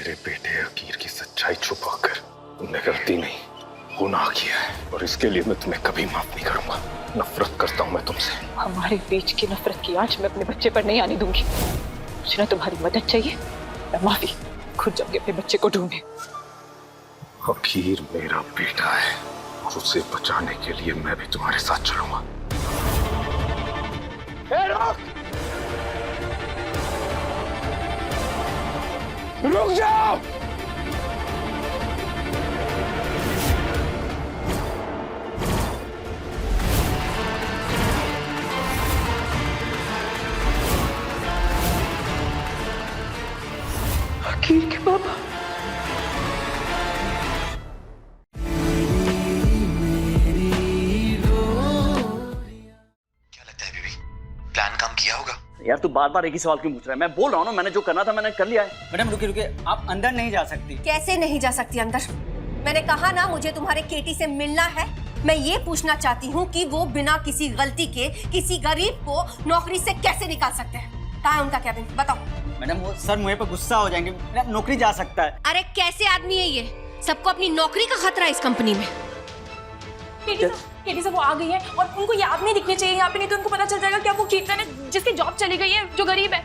मेरे बेटे अकीर की सच्चाई छुपाकर तुमने गलती नहीं, गुनाह किया है और इसके लिए मैं तुम्हें कभी माफ नहीं करूंगा। नफरत करता हूं मैं तुमसे। हमारे बीच की नफरत की आंच मैं अपने बच्चे पर नहीं आने दूंगी। मुझे ना तुम्हारी मदद चाहिए, मैं माफी खुद जाके अपने बच्चे को ढूंढे। अकीर मेरा बेटा है और उसे बचाने के लिए मैं भी तुम्हारे साथ चलूंगा। रुक जाओ! अकीर के पापा। क्या लगता है बीबी, प्लान काम किया होगा? यार तू बार बार एक ही सवाल क्यों पूछ रहा है? मैं बोल रहा हूँ ना, मैंने जो करना था मैंने कर लिया है। मैडम रुकिए रुकिए, आप अंदर नहीं जा सकती। कैसे नहीं जा सकती अंदर? मैंने कहा ना मुझे तुम्हारे केटी से मिलना है। मैं ये पूछना चाहती हूँ कि वो बिना किसी गलती के किसी गरीब को नौकरी से कैसे निकाल सकते हैं? कहाँ है उनका कैबिन? बताओ। मैडम वो सर मुझे पर गुस्सा हो जाएंगे, मेरा नौकरी जा सकता है। अरे कैसे आदमी है ये? सबको अपनी नौकरी का खतरा है इस कंपनी में। केटी साहब वो आ गई है और उनको याद नहीं दिखनी चाहिए यहाँ पे, नहीं तो उनको पता चल जाएगा कि अब वो कीर्तन है जिसकी जॉब चली गई है, जो गरीब है।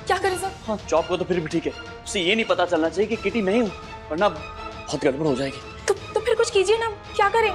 क्या करें सर? हाँ जॉब को तो फिर भी ठीक है, उसे ये नहीं पता चलना चाहिए कि किटी नहीं हूँ, वरना बहुत गड़बड़ हो जाएगी। तो फिर कुछ कीजिए ना, क्या करें?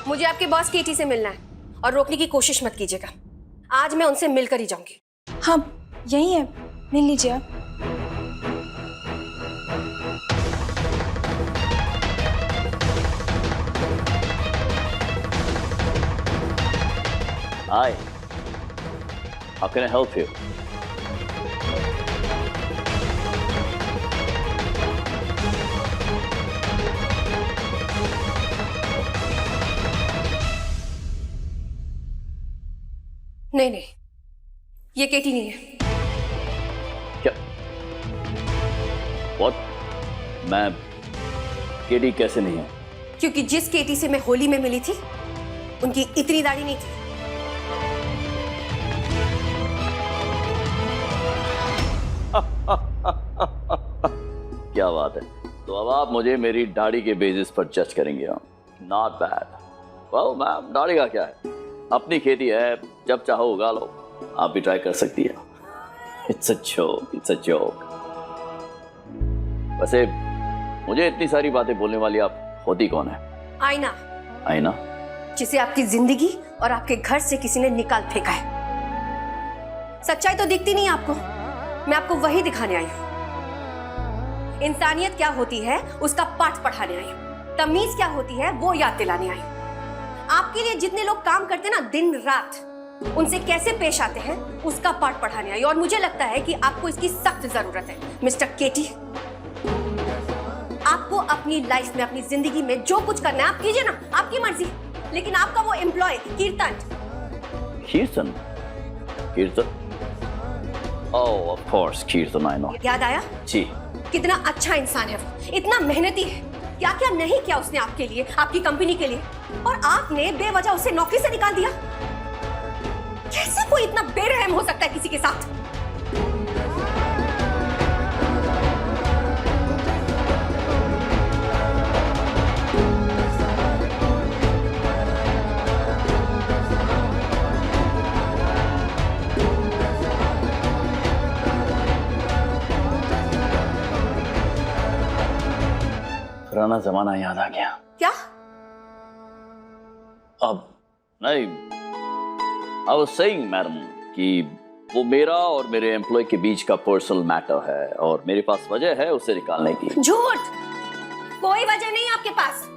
मुझे आपके बॉस केटी से मिलना है और रोकने की कोशिश मत कीजिएगा। आज मैं उनसे मिलकर ही जाऊंगी। हाँ यही है, मिल लीजिए आप। Hi, how can I help you? नहीं, ये केटी नहीं है। क्या? What? मैं केटी कैसे नहीं हूँ? क्योंकि जिस केटी से मैं होली में मिली थी उनकी इतनी दाढ़ी नहीं थी। क्या बात है, तो अब आप मुझे मेरी दाढ़ी के बेसिस पर जज करेंगे? Not bad. वेल मैम, दाढ़ी का क्या है, अपनी खेती है, जब चाहो उगा लो। आप भी ट्राई कर सकती है। It's a joke, it's a joke. वैसे मुझे इतनी सारी बातें बोलने वाली आप होती कौन है? आईना। आईना? जिसे आपकी जिंदगी और आपके घर से किसी ने निकाल फेंका है। सच्चाई तो दिखती नहीं आपको, मैं आपको वही दिखाने आई हूं। इंसानियत क्या होती है उसका पाठ पढ़ाने आई हूं। तमीज क्या होती है वो याद दिलाने आई हूं। आपके लिए जितने लोग काम करते हैं ना दिन रात, उनसे कैसे पेश आते हैं उसका पाठ पढ़ाने आई। और मुझे लगता है कि आपको इसकी सख्त जरूरत है मिस्टर केटी। आपको अपनी लाइफ में, अपनी जिंदगी में जो कुछ करना है आप कीजिए ना, आपकी मर्जी। लेकिन आपका वो एम्प्लॉय कीर्तन। कीर्तन? कीर्तन? ओह ऑफ कोर्स, कीर्तन, आई नो। याद आया? जी। कितना अच्छा इंसान है वो, इतना मेहनती है। क्या क्या नहीं किया उसने आपके लिए, आपकी कंपनी के लिए, और आपने बेवजह उसे नौकरी से निकाल दिया। कैसे कोई इतना बेरहम हो सकता है किसी के साथ? पुराना जमाना याद आ गया। क्या? अब नहीं, आई वाज सेइंग मैडम कि वो मेरा और मेरे एम्प्लॉय के बीच का पर्सनल मैटर है और मेरे पास वजह है उसे निकालने की। झूठ! कोई वजह नहीं आपके पास,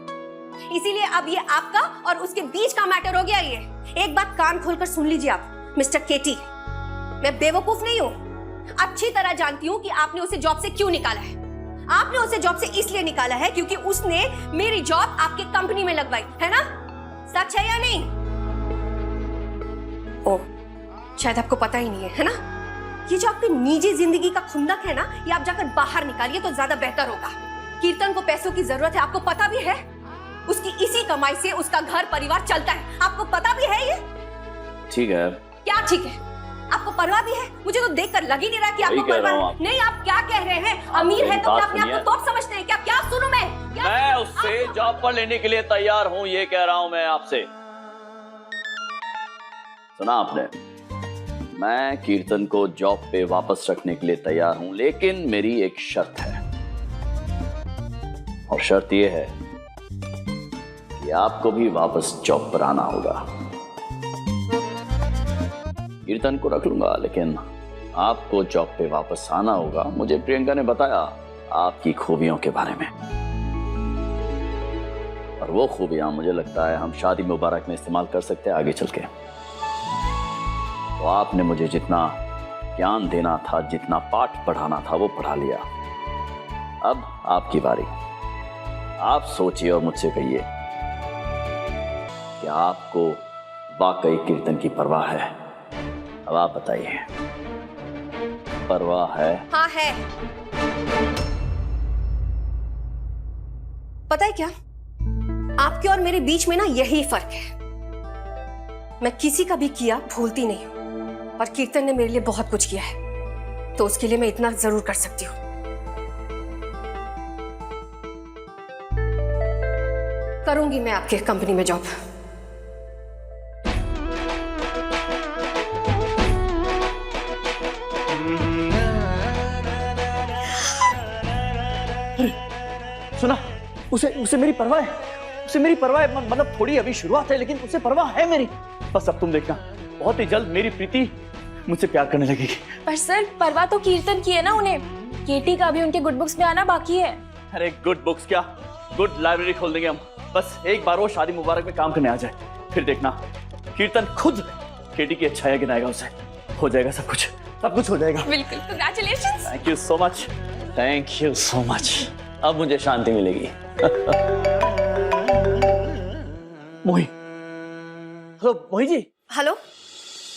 इसीलिए अब ये आपका और उसके बीच का मैटर हो गया। ये एक बात कान खोलकर सुन लीजिए आप मिस्टर केटी, मैं बेवकूफ नहीं हूं। अच्छी तरह जानती हूं कि आपने उसे जॉब से क्यों निकाला है। आपने उसे जॉब से इसलिए निकाला है क्योंकि उसने मेरी जॉब आपके कंपनी में लगवाई है ना? सच है या नहीं? ओह, शायद आपको पता ही नहीं है ना? ये जो आपकी निजी जिंदगी का खुंदक है ना, ये आप जाकर बाहर निकालिए तो ज्यादा बेहतर होगा। कीर्तन को पैसों की जरूरत है, आपको पता भी है। उसकी इसी कमाई से उसका घर परिवार चलता है, आपको पता भी है ये। ठीक है। क्या ठीक है? परवाह भी है? मुझे तो देखकर लग ही नहीं रहा कि आपको सही कह रहा परवाह हूं है। आप। नहीं, आप क्या कह रहे हैं? अमीर है तो बात क्या अपने आप सुनिए। को टॉप समझते हैं? क्या क्या सुनूं मैं? मैं उससे जॉब पर लेने के लिए तैयार हूं, ये कह रहा हूं मैं आपसे। सुना आपने? मैं कीर्तन को जॉब पे वापस रखने के लिए तैयार हूं, लेकिन मेरी एक शर्त है। और शर्त यह है कि आपको भी वापस जॉब पर आना होगा। कीर्तन को रख लूंगा, लेकिन आपको जॉब पे वापस आना होगा। मुझे प्रियंका ने बताया आपकी खूबियों के बारे में, और वो खूबियां मुझे लगता है हम शादी मुबारक में इस्तेमाल कर सकते हैं आगे चल के। तो आपने मुझे जितना ज्ञान देना था, जितना पाठ पढ़ाना था, वो पढ़ा लिया। अब आपकी बारी। आप सोचिए और मुझसे कहिए कि आपको वाकई कीर्तन की परवाह है। अब आप बताइए, परवाह है? हाँ है। पता है क्या, आपके और मेरे बीच में ना यही फर्क है। मैं किसी का भी किया भूलती नहीं हूं, और कीर्तन ने मेरे लिए बहुत कुछ किया है, तो उसके लिए मैं इतना जरूर कर सकती हूँ। करूंगी मैं आपके कंपनी में जॉब। सुना, उसे उसे मेरी परवाह है, उसे मेरी परवाह है। मतलब थोड़ी अभी शुरुआत है, लेकिन उसे परवाह है मेरी। बस अब तुम देखना, बहुत ही जल्द मेरी प्रीति मुझसे प्यार करने लगेगी। पर सर, परवाह तो कीर्तन की है ना उन्हें। केटी का भी उनके गुड बुक्स में आना बाकी है। अरे गुड बुक्स क्या, गुड लाइब्रेरी खोल देंगे हम। बस एक बार वो शादी मुबारक में काम करने आ जाए, फिर देखना कीर्तन खुद केटी की अच्छाइयां गिनाएगा। उसे हो जाएगा सब कुछ हो जाएगा। बिल्कुल, congratulations. Thank you so much, thank you so much. अब मुझे शांति मिलेगी। मोही, हेलो मोही जी। हेलो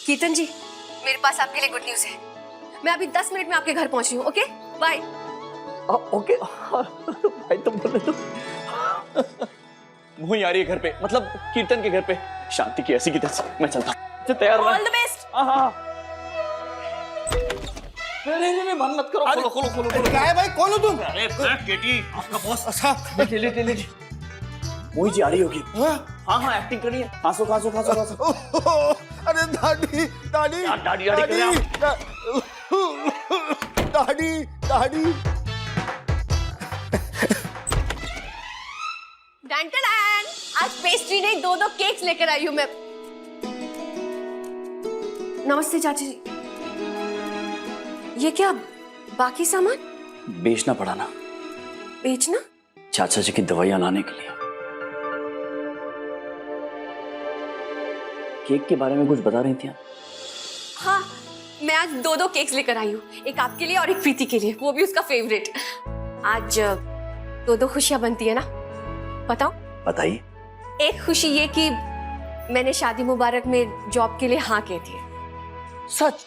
कीर्तन जी, मेरे पास आपके लिए गुड न्यूज है। मैं अभी 10 मिनट में आपके घर पहुंच रही हूँ। Okay bye. ओके भाई, तुम बोले तो मोही आ रही है घर पे, मतलब कीर्तन के घर पे। शांति की ऐसी की तैसी। मैं चलता हूँ, तैयार ऑल द बेस्ट। हाँ। नहीं, मन मत करो। खोलो। क्या है भाई, कौन हो तुम? अरे केटी, आपका बॉस। अच्छा, ले। मोही जी आ रही होगी। हाँ, एक्टिंग करनी है। खांसो। अरे दादी यार, दादी कर रहे हैं। दादी। डैंटलैंड, आज पेस्ट्री नहीं, 2 केक्स लेकर आई हूँ मैं। नमस्ते चाची जी। ये क्या, बाकी सामान बेचना पड़ा ना, बेचना? चाचा जी की दवाइयां लाने के लिए। केक के बारे में कुछ बता रही थी आप? हाँ, मैं आज 2 केक्स लेकर आई हूँ, एक आपके लिए और एक प्रीति के लिए, वो भी उसका फेवरेट। आज 2 खुशियां बनती है ना, बताओ? बताइए। एक खुशी ये कि मैंने शादी मुबारक में जॉब के लिए हाँ कह दी है। सच?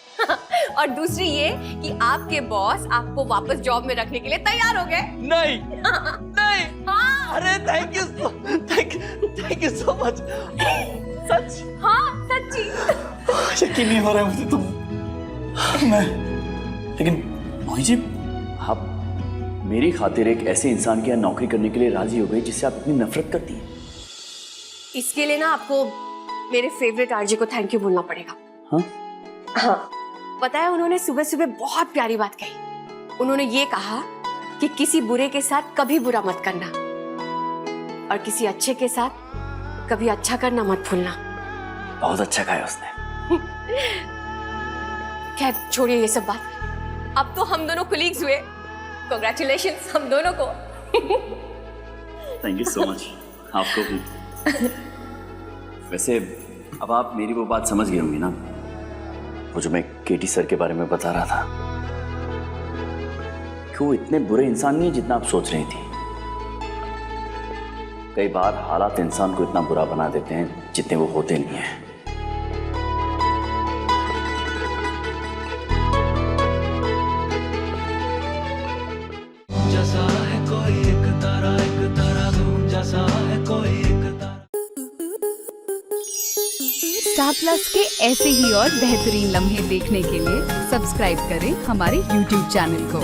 और दूसरी ये कि आपके बॉस आपको वापस जॉब में रखने के लिए तैयार हो गए। नहीं। हाँ। अरे थैंक यू सो मच। सच? हाँ सच्ची। यकीन नहीं हो रहा है मुझे तो। मैं लेकिन मोही जी, आप मेरी खातिर एक ऐसे इंसान के यहाँ नौकरी करने के लिए राजी हो गई जिससे आप इतनी नफरत करती हैं। इसके लिए ना आपको मेरे फेवरेट आरजे को थैंक यू बोलना पड़ेगा। हाँ, पता है उन्होंने सुबह सुबह बहुत प्यारी बात कही। उन्होंने ये कहा कि किसी बुरे के साथ कभी बुरा मत करना, और किसी अच्छे के साथ कभी अच्छा करना मत भूलना। बहुत अच्छा कहा उसने। खैर छोड़िए ये सब बात, अब तो हम दोनों कुलीग्स हुए। कांग्रेचुलेशंस हम दोनों को। Thank you so much. आपको भी। वैसे अब आप मेरी वो बात समझ गए होंगे ना, वो जो मैं केटी सर के बारे में बता रहा था, कि वो इतने बुरे इंसान नहीं है जितना आप सोच रही थी। कई बार हालात इंसान को इतना बुरा बना देते हैं जितने वो होते नहीं हैं। जैसा है कोई एक तारा धूम जैसा है कोई एक तारा। स्टार प्लस के ऐसे ही और बेहतरीन लम्हे देखने के लिए सब्सक्राइब करें हमारे YouTube चैनल को।